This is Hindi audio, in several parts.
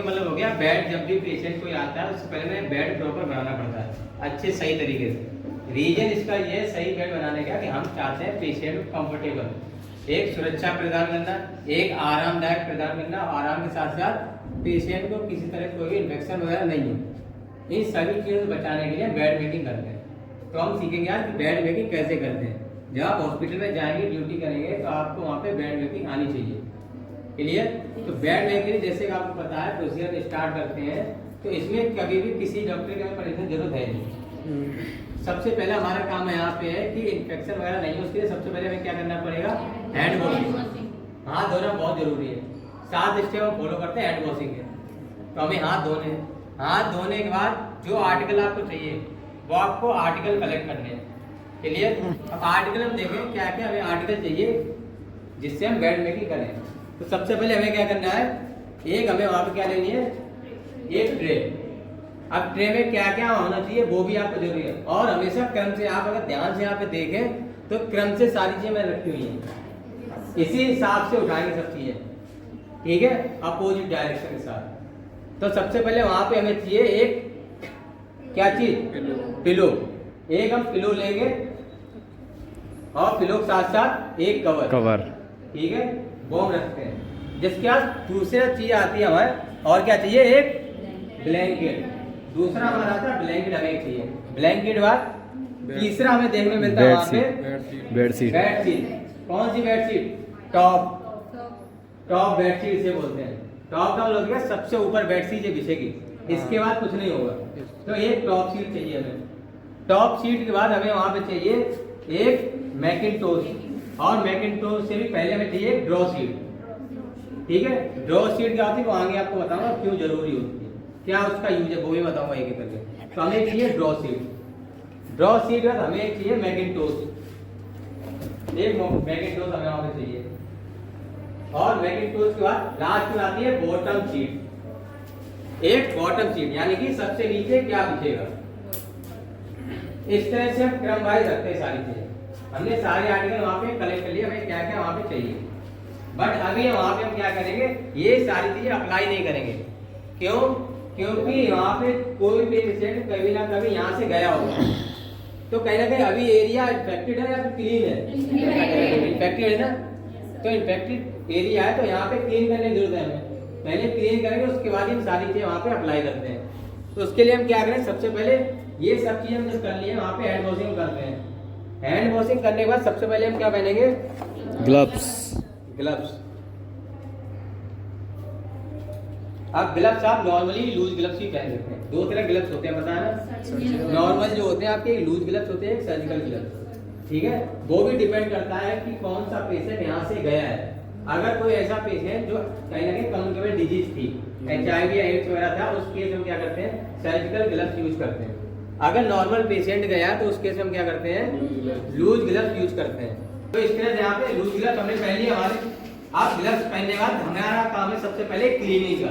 मतलब हो गया बेड। जब भी पेशेंट कोई आता है उससे पहले में बेड प्रॉपर बनाना पड़ता है अच्छे सही तरीके से। रीजन इसका ये सही बेड बनाने का कि हम चाहते हैं पेशेंट को कंफर्टेबल, एक सुरक्षा प्रदान करना, एक आरामदायक प्रदान करना, आराम के साथ साथ पेशेंट को किसी तरह कोई भी इन्फेक्शन वगैरह नहीं हो। इन सभी चीज़ों से बचाने के लिए बेड मेकिंग करते हैं। तो हम सीखेंगे आज कि बेड मेकिंग कैसे करते हैं। जब आप हॉस्पिटल में जाएंगे ड्यूटी करेंगे तो आपको वहाँ पे बेड मेकिंग आनी चाहिए। क्लियर? तो बेड मेकिंग जैसे कि आपको पता है प्रोसीजर स्टार्ट करते हैं तो इसमें कभी भी किसी डॉक्टर की परेशानी जरूरत है नहीं। सबसे पहले हमारा काम यहाँ पे है कि इन्फेक्शन वगैरह नहीं हो, उसके लिए सबसे पहले हमें क्या करना पड़ेगा, हैंड वॉशिंग। हाथ धोना बहुत जरूरी है। 7 स्टेप हम फॉलो करते हैं हैंड वॉशिंग के। तो हमें हाथ धोने हैं। हाथ धोने के बाद जो आर्टिकल आपको चाहिए वो आपको आर्टिकल कलेक्ट करने हैं। क्लियर? अब आर्टिकल हम देखें क्या क्या हमें आर्टिकल चाहिए जिससे हम बेड मेकिंग करें। तो सबसे पहले हमें क्या करना है, एक हमें वहाँ पे क्या लेनी है, एक ट्रे। अब ट्रे में क्या क्या होना चाहिए वो भी आपको जरूरी है। और हमेशा क्रम से, आप अगर ध्यान से यहाँ पे देखें तो क्रम से सारी चीजें मैंने रखी हुई हैं, इसी हिसाब से उठाएंगे सब चीजें, ठीक है, अपोजिट डायरेक्शन के साथ। तो सबसे पहले वहां पे हमें चाहिए एक क्या चीज, पिलो। एक हम पिलो लेंगे और पिलो के साथ साथ एक कवर, ठीक है, वो हम रखते हैं। जिसके बाद दूसरा चीज आती है हमारे, और क्या चाहिए, एक ब्लैंकेट। दूसरा हमारा आता है ब्लैंकेट हमें चाहिए। ब्लैंकेट बाद तीसरा हमें देखने मिलता है वहाँ पे बेडशीट। कौन सी बेडशीट, टॉप बेडशीट से बोलते हैं। टॉप का मतलब क्या, सबसे ऊपर बेडशीट ये बिछेगी, इसके बाद कुछ नहीं होगा। तो एक टॉप शीट चाहिए हमें। टॉप शीट के बाद हमें वहाँ पे चाहिए एक मैकिंटोश, और मैकिंटोश से भी पहले हमें चाहिए ड्रॉ शीट, ठीक है। ड्रॉ शीट क्या होती है वो आगे आपको बताऊंगा क्यों जरूरी होती है, क्या उसका यूज है वो भी बताऊंगा एक एक करके। तो हमें चाहिए ड्रॉ शीट। ड्रॉ शीट के बाद हमें चाहिए मैकिंटोश, एक मैकिंटोश हमें वहां पे चाहिए। और मैकिंटोश के बाद लास्ट में आती है बॉटम शीट। एक बॉटम शीट यानी कि सबसे नीचे क्या बिछेगा। इस तरह से हम क्रम वाइज रखते हैं सारी चीजें। हमने सारे आर्टिकल वहां पे कलेक्ट कर लिए, हमें क्या क्या वहां पे चाहिए। बट अभी वहां पे हम क्या करेंगे, ये सारी चीजें अप्लाई नहीं करेंगे। क्यों? क्योंकि वहां पे कोई भी पेशेंट कभी ना कभी यहाँ से गया होगा, तो कहीं ना कहीं अभी एरिया इन्फेक्टेड है या फिर क्लीन है, इन्फेक्टेड है ना। तो इन्फेक्टेड एरिया है तो यहाँ पे क्लीन करने की जरूरत है हमें। पहले क्लीन करेंगे उसके बाद हम सारी चीजें वहाँ पे अप्लाई करते हैं। तो उसके लिए हम क्या करें, सबसे पहले ये सब चीजें हम जब कर लिए वहाँ पे हैंड वॉशिंग करते हैं। हैंड वॉशिंग करने के बाद सबसे पहले हम क्या पहनेंगे, ग्लव्स। अब ग्लव्स आप नॉर्मली लूज ग्लव्स ही पहन सकते हैं। 2 तरह ग्लव्स होते हैं, पता है ना। नॉर्मल जो होते हैं आपके लूज ग्लव्स होते हैं, सर्जिकल ग्लव्स, ठीक है। वो भी डिपेंड करता है कि कौन सा पेशेंट यहाँ से गया है। अगर कोई ऐसा पेशेंट जो कहीं ना कहीं कम्युनिकेबल डिजीज थी, HIV या एड्स वगैरह था, उस केस में क्या करते हैं, सर्जिकल ग्लव्स यूज करते हैं। अगर नॉर्मल पेशेंट गया तो उस केस में हम क्या करते हैं, लूज ग्लव्स यूज करते हैं। तो इस तरह से यहाँ पे लूज ग्लव्स हमने पहन लिए हमारे। आप ग्लव्स पहनने के बाद हमारा काम है सबसे पहले क्लीनिंग का।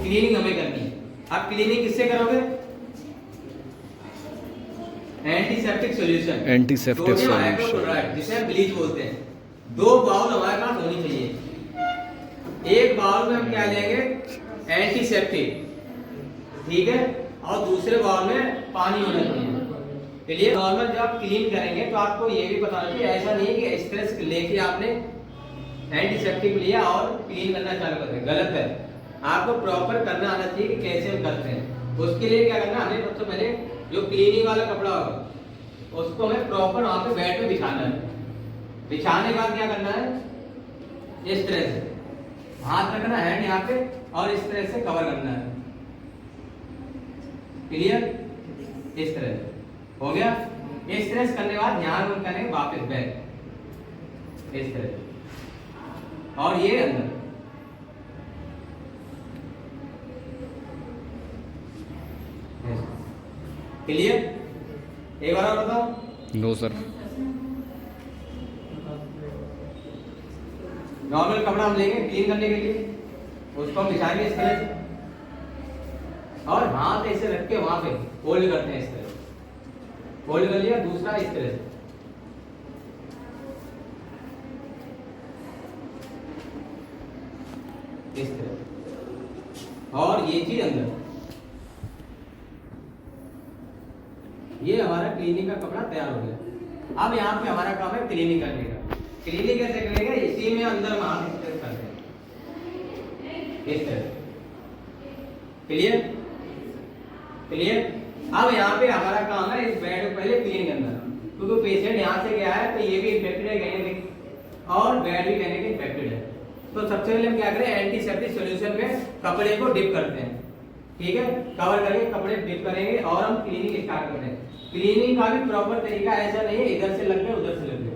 क्लीनिंग हमें करनी है। आप क्लीनिंग किससे करोगे, एंटीसेप्टिक सॉल्यूशन, जिसे हम ब्लीच बोलते हैं। 2 बाउल हमारे पास होनी चाहिए। एक बाउल में हम क्या लेंगे, एंटीसेप्टिक, ठीक है, और दूसरे बाउल में पानी होना चाहिए। चलिए, नॉर्मल जब आप क्लीन करेंगे तो आपको ये भी पता होना चाहिए, ऐसा नहीं है कि इस तरह से लेके आपने एंटीसेप्टिक लिया और क्लीन करना चालू कर दें, गलत है। आपको प्रॉपर करना आना चाहिए कि कैसे हम करते हैं। उसके लिए क्या करना, हमें सबसे पहले जो क्लीनिंग वाला कपड़ा होगा उसको हमें प्रॉपर वहां पे बेड पे बिछाना है। बिछाने के बाद क्या करना है, इस तरह से हाथ रखना है यहाँ पे और इस तरह से कवर करना है। क्लियर? इस तरह से हो गया। इस तरह से करने के बाद ध्यान करेंगे वापस बैक, इस तरह से, और ये अंदर। क्लियर? एक बार और बताओ। No sir. नॉर्मल कपड़ा हम लेंगे क्लीन करने के लिए, उसको हम बिछाएंगे इस तरह से और हाथ ऐसे रख के वहां पे होल्ड करते हैं। इस तरह होल्ड कर लिया, दूसरा इस तरह से, इस तरह और ये चीज अंदर। ये हमारा क्लीनिंग का कपड़ा तैयार हो गया। अब यहाँ पे हमारा काम है क्लीनिंग करने का। क्लीनिंग कैसे करेंगे, इसी में अंदर हम हाथ स्ट्रेच करते हैं इस तरह। Clear clear. अब यहाँ पे हमारा काम है इस बेड को पहले क्लीन करना, क्योंकि पेशेंट यहाँ से गया है तो ये भी इन्फेक्टेड है कहने के, और बेड भी कहने के इन्फेक्टेड है। तो सबसे पहले हम क्या करें, एंटीसेप्टिक सॉल्यूशन में कपड़े को डिप करते हैं। ठीक है, कवर करके कपड़े डिप करेंगे और हम क्लीनिंग स्टार्ट करते हैं। क्लीनिंग का भी प्रॉपर तरीका ऐसा नहीं है इधर से लग गए उधर से लग गए।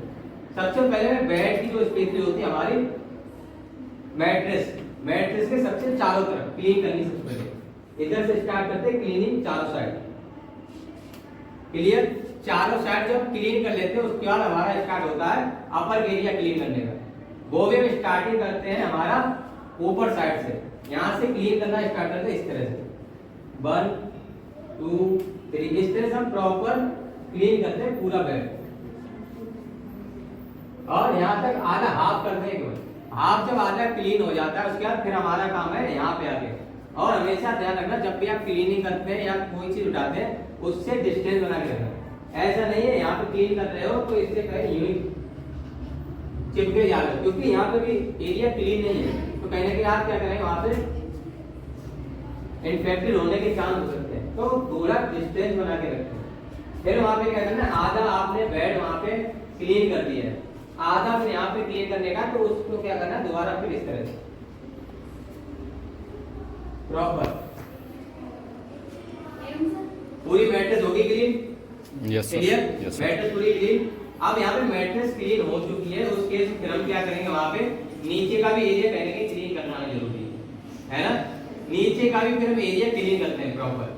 सबसे पहले बेड की जो स्पेस होती है हमारी, मैट्रेस के सबसे चारों तरफ क्लीन करनी। सबसे पहले इधर से स्टार्ट करते हैं क्लीनिंग चारों साइड। क्लियर। चारों साइड जब क्लीन कर लेते हैं उसके बाद हमारा स्टार्ट होता है अपर एरिया क्लीन करने का। वो भी हम स्टार्टिंग करते हैं हमारा ऊपर साइड से, यहाँ से क्लीन करना स्टार्ट करते हैं इस तरह से 1 2 3। इस तरह से हम प्रॉपर क्लीन करते हैं पूरा बेड, और यहाँ तक आधा हाफ करते हैं केवल। हाफ जब आधा क्लीन हो जाता है उसके बाद फिर हमारा काम है यहाँ पे आके। और हमेशा ध्यान रखना जब भी आप क्लीनिंग करते हैं या कोई चीज उठाते हैं उससे डिस्टेंस बना के रखना। ऐसा नहीं है यहाँ पे क्लीन कर रहे हो तो इससे कहीं यूं चिपके जा रहे हो, क्योंकि यहाँ पे भी एरिया क्लीन नहीं है तो कहीं ना कहीं आप क्या करेंगे वहां पे इन्फेक्टेड होने के चांस हो सकते हैं। तो पूरा डिस्टेंस बना के रखें। फिर वहां पे क्या करना है, आधा आपने बेड वहां पे क्लीन कर दिया है, आधा फिर यहाँ पे क्लीन करने का, तो उसको क्या करना है दोबारा फिर इस तरह से प्रॉपर पूरी मैट्रेस होगी clean. Yes clear. Yes mattress पूरी क्लीन। अब यहाँ पे मैट्रेस क्लीन हो चुकी है, उस केस में फिर हम क्या करेंगे, वहां पे नीचे का भी एरिया कहने के क्लीन करना जरूरी है ना। नीचे का भी फिर हम एरिया क्लीन करते हैं प्रॉपर।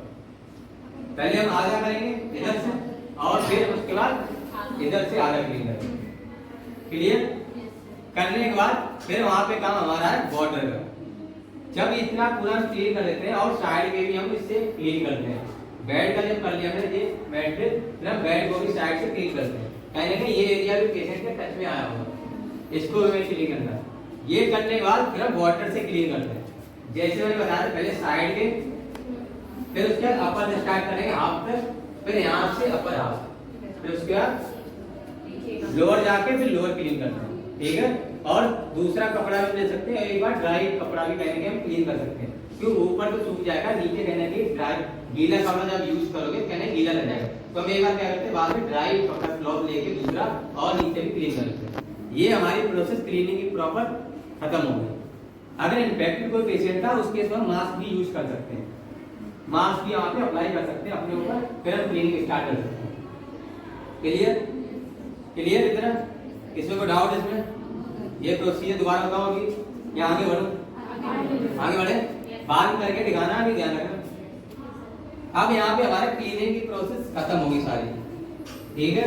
पहले हम आधा करेंगे इधर से और फिर उसके बाद इधर से आधा क्लीन करेंगे। क्लियर। करने के बाद फिर वहां पे काम हमारा है बॉर्डर का। जब इतना पूरा क्लीन कर लेते हैं और साइड के भी हम इससे क्लीन करते हैं। बेड का जब कर लिया हमने ये मैट्रेस, फिर हम बेड को भी साइड से क्लीन करते हैं। कहीं ना कहीं ये एरिया भी पेशेंट के टच में आया होगा, इसको भी क्लीन करना। ये करने के बाद फिर हम वाटर से क्लीन करते हैं। जैसे मैंने बताया पहले साइड के, फिर उसके बाद अपर से स्टार्ट करेंगे हाफ तक, फिर यहाँ से अपर हाफ, फिर उसके बाद लोअर जाके फिर लोअर क्लीन करते हैं। ठीक है। और दूसरा कपड़ा भी ले सकते हैं, एक बार ड्राई कपड़ा भी कहने के हम क्लीन कर सकते हैं, क्योंकि ऊपर तो सूख जाएगा, नीचे कहने की ड्राई गीला कपड़ा जब यूज करोगे कहने गीला लग जाएगा। तो हम एक बार क्या करते हैं बाद में ड्राई कपड़ा क्लॉथ लेके दूसरा और नीचे भी क्लीन कर लेते हैं। ये हमारी प्रोसेस क्लीनिंग की प्रॉपर खत्म हो गई। अगर इन्फेक्टेड कोई पेशेंट था उसके केस में मास्क भी यूज कर सकते हैं, मास्क भी यहाँ पे अप्लाई कर सकते हैं अपने ऊपर, फिर हम क्लीनिंग स्टार्ट कर सकते हैं। Clear clear. इतना इसमें कोई डाउट इसमें? ये प्रोसीजर दोबारा बताओगी या आगे बढ़ो? आगे बढ़े, बात करके दिखाना भी ध्यान रखना। अब यहाँ पे हमारे क्लीनिंग की प्रोसेस खत्म होगी सारी। ठीक है।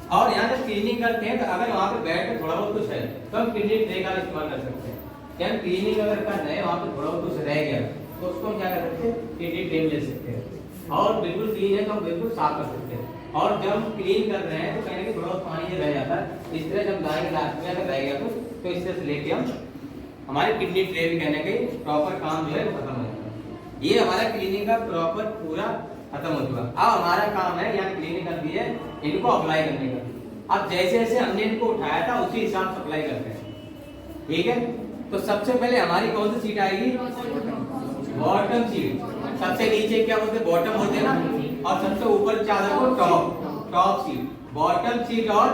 और यहाँ जब क्लीनिंग करते हैं तो अगर वहाँ पे बेड पे थोड़ा बहुत कुछ है तो हम क्लीनिंग ट्रे का इस्तेमाल कर सकते हैं। क्या क्लीनिंग अगर कर रहे हैं वहाँ पे थोड़ा बहुत कुछ रह गया तो उसको हम क्या कर सकते हैं, क्लीनिंग ट्रे ले सकते हैं, और बिल्कुल क्लीन है तो हम बिल्कुल साफ कर सकते हैं। और जब हम क्लीन कर रहे हैं तो कहीं ना कहीं थोड़ा बहुत पानी रह जाता है, इस तरह जब गाय ग्लास में अगर रह गया तो इस तरह से लेके हम हमारे किडनी ट्रे भी कहने के प्रॉपर काम जो है खत्म हो जाता है। ये हमारा क्लीनिंग का प्रॉपर पूरा खत्म हो चुका। अब हमारा काम है यहाँ क्लीनिंग कर दी है, इनको अप्लाई करने का। अब जैसे जैसे हमने इनको उठाया था उसी हिसाब से अप्लाई करते हैं। ठीक है। तो सबसे पहले हमारी कौन सी सीट आएगी, बॉटम सीट। सबसे नीचे क्या बोलते हैं, बॉटम होते हैं ना, और सबसे ऊपर चादर को टॉप सीट। बॉटम सीट और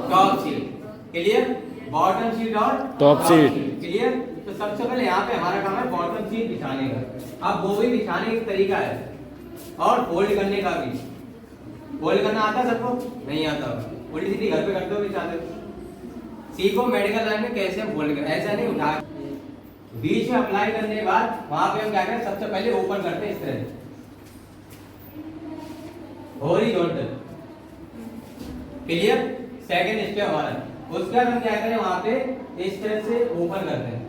top seat. Clear. Bottom seat और टॉप सीट। क्लियर। तो सबसे पहले यहाँ पे हमारा काम है बॉटम सीट बिछाने का। अब वो भी बिछाने का तरीका है और फोल्ड करने का भी। फोल्ड करना आता है सबको? नहीं आता। उल्टी सीधी घर पे करते हो बिछाते हो। सीखो मेडिकल लाइन में कैसे हम फोल्ड करें, ऐसा नहीं उठा बीच में अप्लाई करने के बाद वहां पे हम क्या करें, सबसे पहले ओपन करते हैं इस तरह से हॉरिजॉन्टल। क्लियर। सेकंड स्टेप हमारा। उसके बाद हम क्या करें, वहां पे इस तरह से ओपन करते हैं।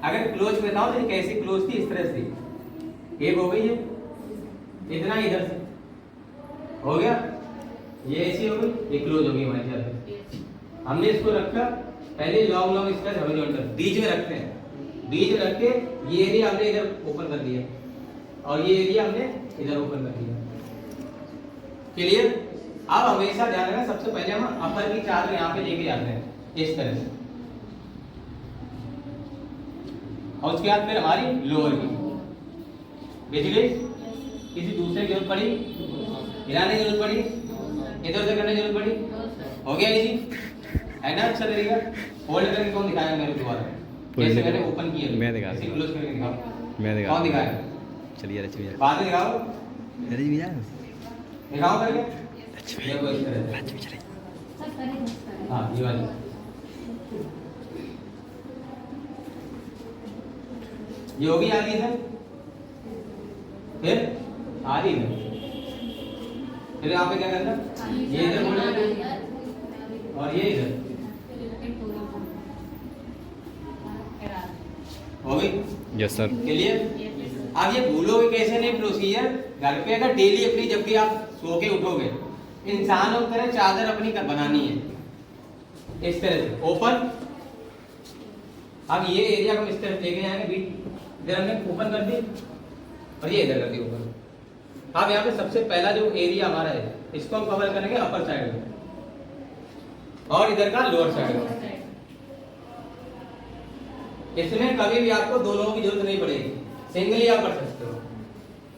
अगर क्लोज बताओ तो कैसे क्लोज थी, इस तरह से एक हो गई है, इतना इधर से हो गया, ये ऐसी हो गई, ये क्लोज हो गई हमारी तरफ। हमने इसको रखा पहले लॉन्ग लॉन्ग स्ट्रेच हॉरिजॉन्टल बीच में रखते हैं, बीच में रख के ये एरिया हमने इधर ओपन कर दिया और ये एरिया हमने इधर ओपन कर दिया। क्लियर? अब हमेशा ध्यान रखना, सबसे पहले हम अपर की चादर यहाँ पे लेके जाते हैं इस तरह से, और उसके बाद फिर हमारी लोअर की बेसिकली किसी दूसरे की जरूरत पड़ी, हिलाने की जरूरत पड़ी, इधर उधर करने की जरूरत पड़ी, हो गया इजी है ना? अच्छा तरीका होल्ड करके कौन दिखाया मेरे को दोबारा? जैसे मैंने ओपन किया, मैं दिखा ऐसे क्लोज करके दिखाओ, मैं दिखा कौन दिखाया? चलिए रच भैया, बाद में दिखाओ, रच भैया, दिखाओ करके अच्छा ये वो इस तरह से। चलिए हाँ ये वाली ये होगी आधी इधर, फिर आधी इधर, फिर यहाँ पे क्या करना, ये इधर होल्ड करना और ये इधर हो गई। Yes sir. क्लियर? अब ये भूलोगे कैसे नहीं प्रोसीजर, घर पे अगर डेली अपनी जब भी आप सो के उठोगे इंसानों की तरह चादर अपनी बनानी है इस तरह से ओपन। अब ये एरिया को इस तरह लेके जाएंगे, बीच इधर हमने ओपन कर दी और ये इधर कर दी ओपन। अब यहाँ पे सबसे पहला जो एरिया हमारा है इसको हम कवर करेंगे अपर साइड में और इधर का लोअर साइड में। इसमें कभी भी आपको दो लोगों की जरूरत नहीं पड़ेगी, सिंगली आप कर सकते हो।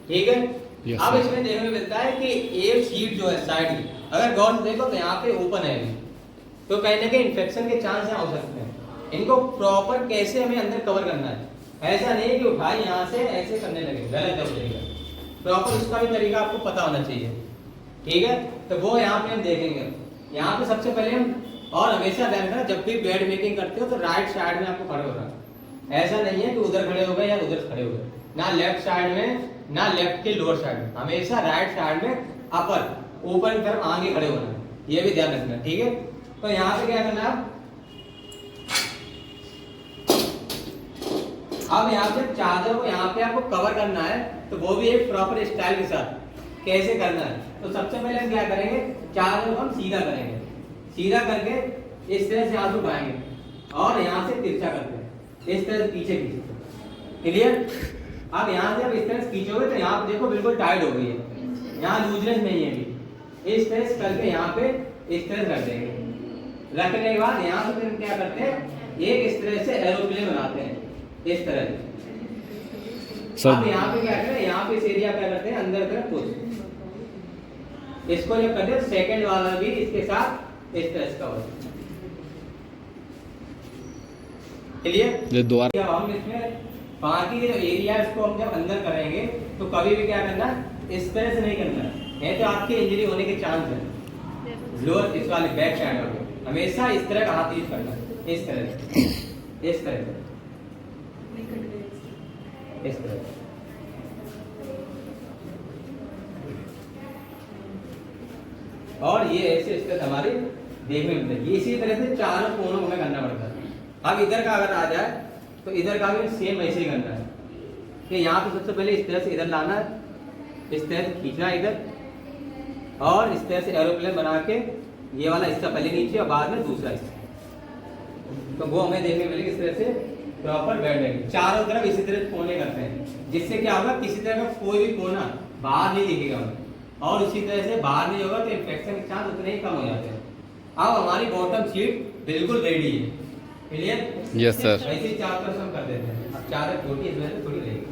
ठीक है? Yes, अब sir. इसमें देखने को मिलता है कि एक शीट जो है साइड की, अगर गौर से देखो तो यहाँ पे ओपन है अभी, तो कहीं ना कहीं इन्फेक्शन के चांस यहाँ हो सकते हैं। इनको प्रॉपर कैसे हमें अंदर कवर करना है, ऐसा नहीं है कि उठाई यहाँ से ऐसे करने लगे, गलत है वो तरीका। प्रॉपर उसका भी तरीका आपको पता होना चाहिए। ठीक है? तो वो यहाँ पे हम देखेंगे। यहाँ पे सबसे पहले हम, और हमेशा ध्यान रखना जब भी बेड मेकिंग करते हो तो राइट साइड में आपको खड़े होना, ऐसा नहीं है कि उधर खड़े हो गए या उधर खड़े हो गए, ना लेफ्ट साइड में ना लेफ्ट के लोअर साइड में, हमेशा राइट साइड में अपर ऊपर की तरफ आगे खड़े होना, ये भी ध्यान रखना। ठीक है? तो यहाँ पे क्या करना है, अब यहाँ पे चादर को यहाँ पे आपको कवर करना है, तो वो भी एक प्रॉपर स्टाइल के साथ कैसे करना है। तो सबसे पहले हम क्या करेंगे, चादर को हम सीधा करेंगे, सीधा करके इस तरह से हाथ उठाएंगे और यहाँ से तिरछा करते हैं, इस तरह से पीछे पीछे। क्लियर? अब यहाँ से अब इस तरह से खींचोगे तो यहाँ पे देखो बिल्कुल टाइट हो गई है, यहाँ लूजनेस नहीं है अभी। इस तरह से करके यहाँ पे इस तरह रख देंगे। रखने के बाद यहाँ से फिर हम क्या करते हैं, एक इस तरह से एरोप्लेन बनाते हैं इस तरह से। अब यहाँ पे क्या करें, यहाँ पे इस एरिया क्या करते हैं अंदर तरफ पुश, इसको जब करते हैं सेकंड वाला भी इसके साथ इस तरह से कवर। क्लियर? ये द्वार जब हम इसमें बाकी जो एरिया है इसको हम जब अंदर करेंगे तो कभी भी क्या करना, इस तरह से नहीं करना है, तो आपकी इंजरी होने के चांस है। लोअर इस वाले बैक साइड वाले हमेशा इस तरह का हाथ यूज करना, इस तरह से, इस तरह से, इस तरह से। और ये ऐसे इस तरह हमारे देखने में मिलता है। इसी तरह से चारों कोनों में करना पड़ता है। अब इधर का अगर आ जाए तो इधर का भी सेम ऐसे ही करना है कि यहाँ पे सबसे पहले इस तरह से इधर लाना है, इस तरह से खींचना है इधर, और इस तरह से एरोप्लेन बना के ये वाला हिस्सा पहले नीचे और बाद में दूसरा हिस्सा, तो वो हमें देखने को मिलेगा। इस तरह से प्रॉपर बेड मेकिंग चारों तरफ इसी तरह कोने करते हैं, जिससे क्या होगा, किसी तरह का कोई भी कोना बाहर नहीं दिखेगा हमें, और उसी तरह से बाहर नहीं होगा तो इन्फेक्शन के चांस उतने ही कम हो जाते हैं। अब हमारी बॉटम शीट बिल्कुल रेडी है। क्लियर? Yes sir. ऐसे चार तरफ हम कर देते हैं। अब चादर छोटी इस वजह से थोड़ी रहेगी।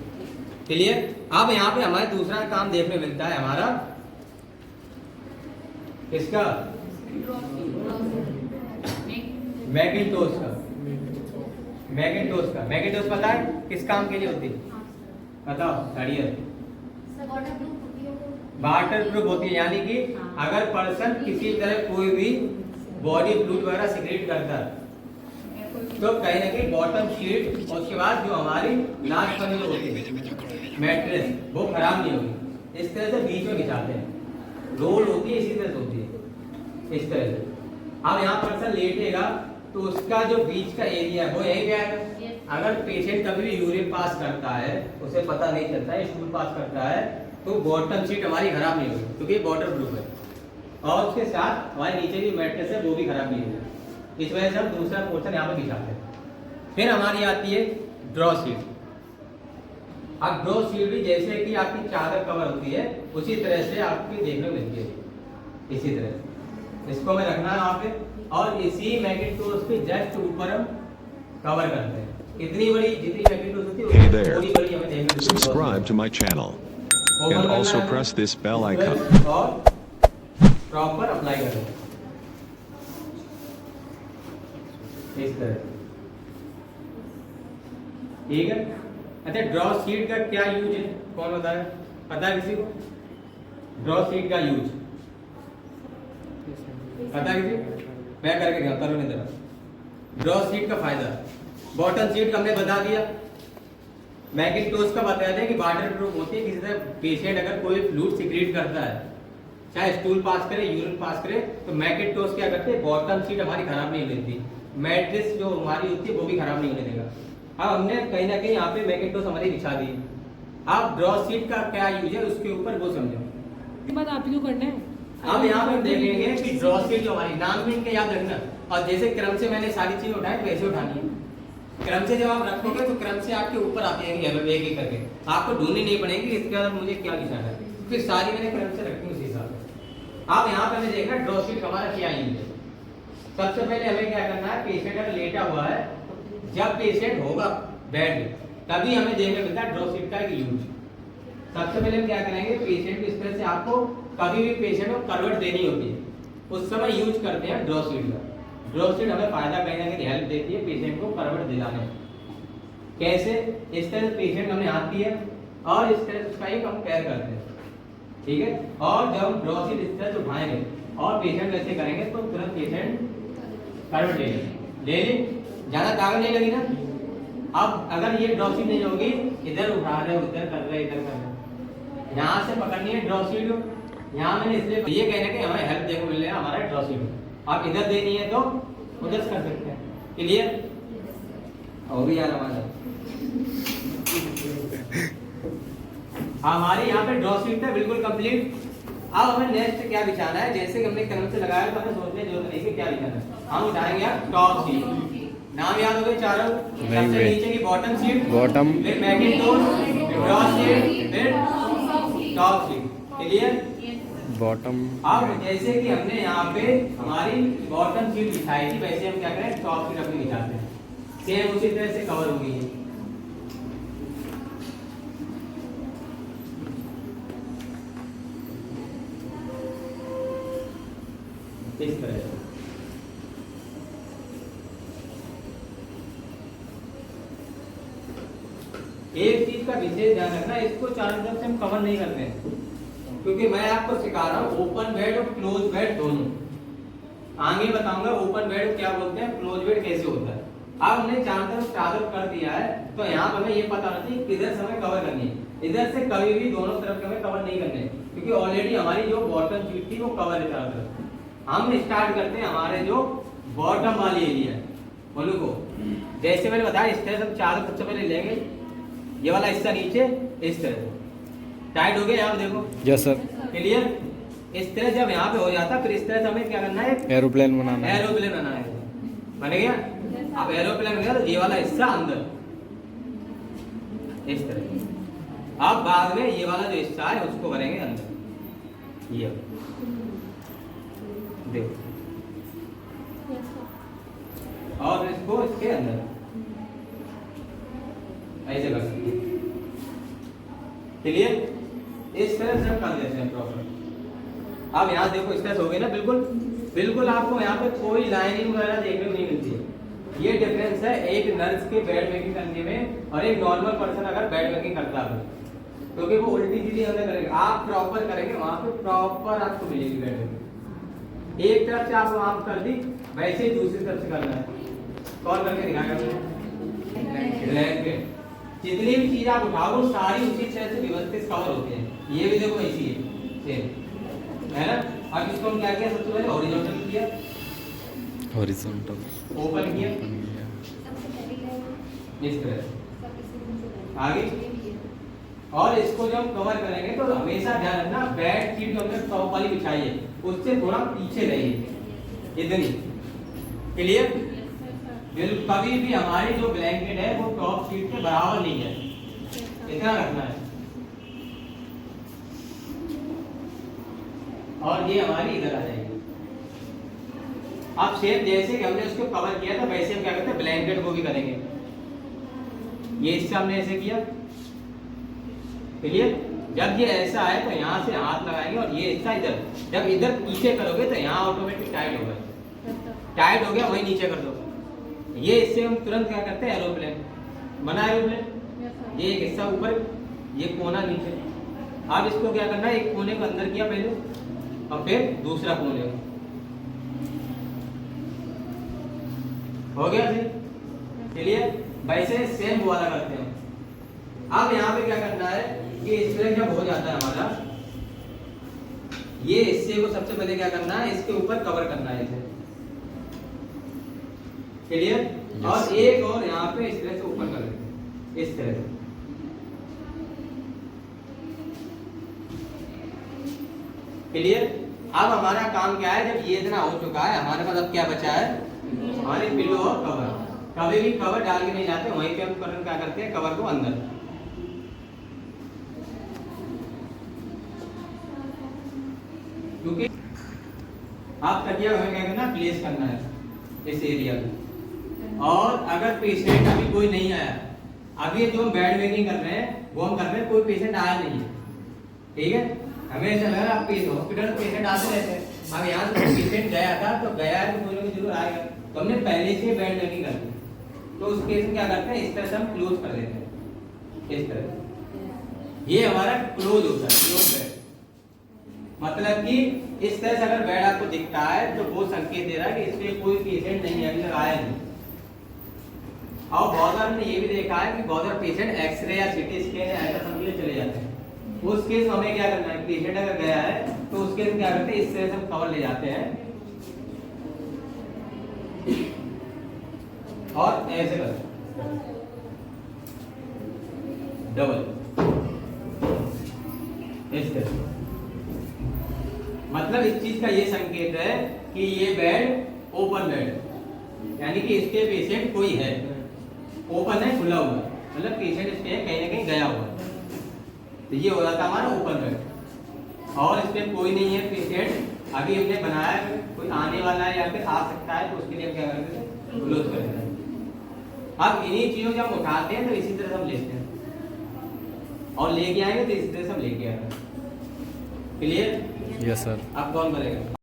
क्लियर? अब यहाँ पे हमारे दूसरा काम देखने मिलता है हमारा इसका मैकिंटोश का। मैकिंटोश पता है किस काम के लिए होती है? बताओ गाड़िया। वाटर प्रूफ होती है, यानी कि अगर पर्सन किसी तरह कोई भी बॉडी फ्लूइड वगैरह सिक्रेट करता है तो कहीं ना कहीं बॉटम शीट और उसके बाद जो हमारी लास्ट वाली जो होती है मैट्रेस वो खराब नहीं होगी। इस तरह से बीच में बिछाते हैं, रोल होती है इसी तरह से होती है, इस तरह से। अब यहाँ पर्सन लेटेगा तो उसका जो बीच का एरिया है वो यही पे आएगा। अगर पेशेंट कभी भी यूरिन पास करता है, उसे पता नहीं चलता है, स्टूल पास करता है, तो बॉटम शीट हमारी खराब नहीं होगी क्योंकि ये वाटर प्रूफ है, और उसके साथ हमारे नीचे भी मैट्रेस है वो भी खराब नहीं होगी। इस वजह से हम दूसरा पोर्शन यहाँ पे बिछाते हैं। फिर हमारी आती है ड्रॉ शीट। अब ड्रॉ शीट भी जैसे कि आपकी चादर कवर होती है उसी तरह से आपकी देखने को मिलती है। इसी तरह इसको हमें रखना है यहाँ पे, और इसी मैकेंटोश के जस्ट ऊपर हम कवर करते हैं। इतनी बड़ी जितनी मैकेंटोश होती है Hey there. थोड़ी बड़ी हमें देखने को मिलती है। Subscribe to my channel open and करना also है press this bell हमें, icon. और प्रॉपर अप्लाई करें इस तरह। ठीक है। अच्छा, ड्रॉ शीट का क्या यूज है, कौन बता है? पता है किसी को ड्रॉ शीट का यूज? पता है किसी को? मैं करके दिखाता हूँ इधर। ड्रॉ शीट का फायदा, बॉटम शीट का हमने बता दिया, मैकेंटोश का बताया था कि वाटर प्रूफ होती है। किसी तरह पेशेंट अगर कोई फ्लूइड सिक्रीट करता है, चाहे स्टूल पास करे, यूरिन पास करे, तो मैकेंटोश क्या करते हैं, बॉटम शीट हमारी खराब नहीं होने देती, मैट्रिक्स जो हमारी होती है वो भी खराब नहीं होने देगा। अब हमने कहीं ना कहीं यहाँ पे मैकेंटोश हमारी बिछा दी। अब ड्रॉ शीट का क्या यूज है उसके ऊपर वो समझो। बात आप ही को करना है। अब यहाँ पे देखेंगे कि ड्रॉ शीट जो हमारी नाम में इनके याद रखना, और जैसे क्रम से मैंने सारी चीजें उठाई वैसे उठानी है। क्रम से जब आप रखोगे तो क्रम से आपके ऊपर आते हैं एक एक करके, आपको ढूंढनी नहीं पड़ेगी इसके बाद मुझे क्या लिखना है, फिर सारी मैंने क्रम से रखी उसी हिसाब से। अब यहाँ पे हमें देखना ड्रॉ शीट हमारा क्या यूज है। सबसे पहले हमें क्या करना है, पेशेंट अगर लेटा हुआ है, जब पेशेंट होगा बेड तभी हमें देखने मिलता है ड्रॉ शीट का एक यूज। सबसे पहले हम क्या करेंगे, पेशेंट को इस तरह से, आपको कभी भी पेशेंट को करवट देनी होती है उस समय यूज करते हैं ड्रॉ शीट का। ड्रॉ शीट हमें फायदा कहीं ना कहीं हेल्प देती है पेशेंट को करवट दिलाने में। कैसे? इस तरह से पेशेंट हमने हाथ दिया और इस तरह से उसका एक हम केयर करते हैं, ठीक है। और जब हम ड्रॉ शीट इस तरह से उठाएंगे और पेशेंट वैसे करेंगे तो तुरंत पेशेंट करवट ले ली, ज्यादा ताकत नहीं लगी ना। अब अगर ये ड्रॉ शीट नहीं होगी, इधर उठा रहे हो, उधर कर रहे, इधर कर रहे, यहाँ से पकड़नी है ड्रॉ शीट, यहाँ मैंने इसलिए ये कहना कि हमें हेल्प देखो मिल रहा है हमारा ड्रॉ शीट। आप इधर देनी है तो उधर कर सकते हैं। क्लियर हो भी यार हमारा। हमारे यहाँ पे ड्रॉ शीट था बिल्कुल कंप्लीट। अब हमें नेक्स्ट क्या बिछाना है, जैसे कि हमने क्रम से लगाया तो हमें सोचने की जरूरत नहीं कि क्या बिछाना है। हम उठाएंगे आप टॉप शीट, नाम याद हो गए चारों, सबसे नीचे की बॉटम शीट, बॉटम, फिर मैकेंटोश, ड्रॉ शीट, फिर टॉप शीट। क्लियर? बॉटम। अब जैसे कि हमने यहाँ पे हमारी बॉटम शीट बिछाई थी, वैसे हम क्या करें, टॉप शीट अपनी बिछाते हैं, सेम उसी तरह से कवर होगी है। इस तरह से एक चीज का विशेष ध्यान रखना, इसको चारों तरफ से हम कवर नहीं करते हैं, क्योंकि मैं आपको सिखा रहा हूँ ओपन बेड और क्लोज बेड दोनों। आगे बताऊंगा ओपन बेड क्या बोलते हैं, क्लोज बेड कैसे होता है। अब हमने चारों तरफ चादर कर दिया है तो यहाँ पर हमें ये पता नहीं चाहिए किधर से हमें कवर करनी है। इधर से कभी भी दोनों तरफ हमें कवर नहीं करने, क्योंकि ऑलरेडी हमारी जो बॉटम शीट थी वो कवर है चारों तरफ। हम स्टार्ट करते हैं हमारे जो बॉटम वाली एरिया है, बोलो को जैसे मैंने बताया इस तरह से हम चादर सबसे पहले लेंगे, ये वाला हिस्सा नीचे इस तरह से टाइट हो गया, यहाँ पे देखो। Yes sir. क्लियर? इस तरह जब यहाँ पे हो जाता फिर इस तरह से हमें क्या करना है, एरोप्लेन बनाना है। एरोप्लेन बनाना है। बन गया? अब एरोप्लेन बन गया तो ये वाला हिस्सा अंदर इस तरह। अब बाद में ये वाला जो हिस्सा है उसको करेंगे अंदर, ये देखो, और इसको इसके अंदर ऐसे कर सकते हैं। क्लियर? इस तरह से हम कर देते हैं प्रॉपर। अब यहाँ देखो इस तरह से हो गई ना, बिल्कुल बिल्कुल आपको यहाँ पे कोई लाइनिंग वगैरह देखने को नहीं मिलती है। ये डिफरेंस है एक नर्स के बेड मेकिंग करने में और एक नॉर्मल पर्सन अगर बेड मेकिंग करता है, क्योंकि वो उल्टी सीधी अंदर करेगा, आप प्रॉपर करेंगे वहां पे प्रॉपर आपको मिलेगी बेड मेकिंग। एक तरफ से आप वहां कर दी, वैसे ही दूसरी तरफ से करना है। कौन करके दिखाएगा? लेग पे जितनी भी चीज आप उठाओ सारी उसी तरह से व्यवस्थित कवर होते हैं। ये भी देखो ऐसी है सेम, है ना। अब इसको हम क्या किया, सबसे पहले हॉरिजॉन्टल किया, हॉरिजॉन्टल ओपन किया इस तरह आगे, और इसको जब हम कवर करेंगे तो हमेशा ध्यान रखना बेड शीट जो हमने टॉप वाली बिछाई है उससे थोड़ा पीछे रहिए, इतनी क्लियर? बिल्कुल कभी भी हमारी जो ब्लैंकेट है वो टॉप शीट के बराबर नहीं है, इतना रखना है। और ये हमारी इधर आ जाएगी। अब सेम जैसे कि हमने उसको कवर किया था वैसे हम क्या करते हैं ब्लैंकेट को भी करेंगे। ये इससे हमने ऐसे किया, क्लियर? जब ये ऐसा है तो यहाँ से हाथ लगाएंगे और ये हिस्सा इधर, जब इधर पीछे करोगे तो यहाँ ऑटोमेटिक टाइट होगा, टाइट हो गया वही नीचे कर दो। ये इससे हम तुरंत क्या करते हैं एरोप्लेन बना, एरोप्लेन ये एक हिस्सा ऊपर ये कोना नीचे। अब इसको क्या करना है, एक कोने को अंदर किया पहले और फिर दूसरा कोने को, हो गया जी? क्लियर? वैसे सेम वाला करते हैं। अब यहाँ पे क्या करना है कि इस तरह जब हो जाता है हमारा, ये हिस्से को सबसे पहले क्या करना है, इसके ऊपर कवर करना है इसे, क्लियर? और एक और यहाँ पे इस तरह से ऊपर कर लेते हैं, इस तरह से, क्लियर? अब हमारा काम क्या है, जब ये इतना हो चुका है हमारे पास अब क्या बचा है, हमारे पिलो और कवर। कभी भी कवर डाल के नहीं जाते, वहीं पे हम क्या करते हैं कवर को अंदर, क्योंकि आप तकिया हमें क्या करना, प्लेस करना है इस एरिया में। और अगर पेशेंट अभी कोई नहीं आया, अभी जो हम बेड मेकिंग कर रहे हैं वो हम कर रहे हैं, कोई पेशेंट आया नहीं है, ठीक है? हमें ऐसा लग रहा है आप हॉस्पिटल पेशेंट आते रहते हैं, अब यहाँ से पेशेंट गया था तो गया है तो कोई ना कोई जरूर आएगा, तो हमने पहले से बेड मेकिंग कर दी, तो उस केस में क्या करते हैं, इस तरह से हम क्लोज कर देते हैं, इस तरह। ये हमारा क्लोज होता है, क्लोज बेड। मतलब कि इस तरह से अगर बेड आपको दिखता है तो वो संकेत दे रहा है कि इसमें कोई पेशेंट नहीं है, अभी तक आया नहीं। और बहुत बार हमने ये भी देखा है कि बहुत बार पेशेंट एक्सरे या सीटी स्कैन या अल्ट्रासाउंड के लिए चले जाते हैं, उस केस में हमें क्या करना है, पेशेंट अगर गया है तो उस केस में क्या करते हैं, इस तरह से हम कवर ले जाते हैं और ऐसे करते हैं डबल, इस तरह। मतलब इस चीज का ये संकेत है कि ये बेड ओपन बेड, यानी कि इसके पेशेंट कोई है, ओपन है, खुला हुआ, मतलब पेशेंट इसके कहीं ना कहीं गया हुआ, तो ये हो जाता है हमारा ओपन बेड। और इसमें कोई नहीं है पेशेंट, अभी हमने बनाया कोई आने वाला है या फिर आ सकता है, तो उसके लिए हम क्या करते हैं, क्लोज कर देते हैं। अब इन्हीं चीजों जब हम उठाते हैं तो इसी तरह से हम लेते हैं और लेके आएंगे तो इसी तरह से हम लेके आएंगे। क्लियर? Yes sir. अब कौन करेगा?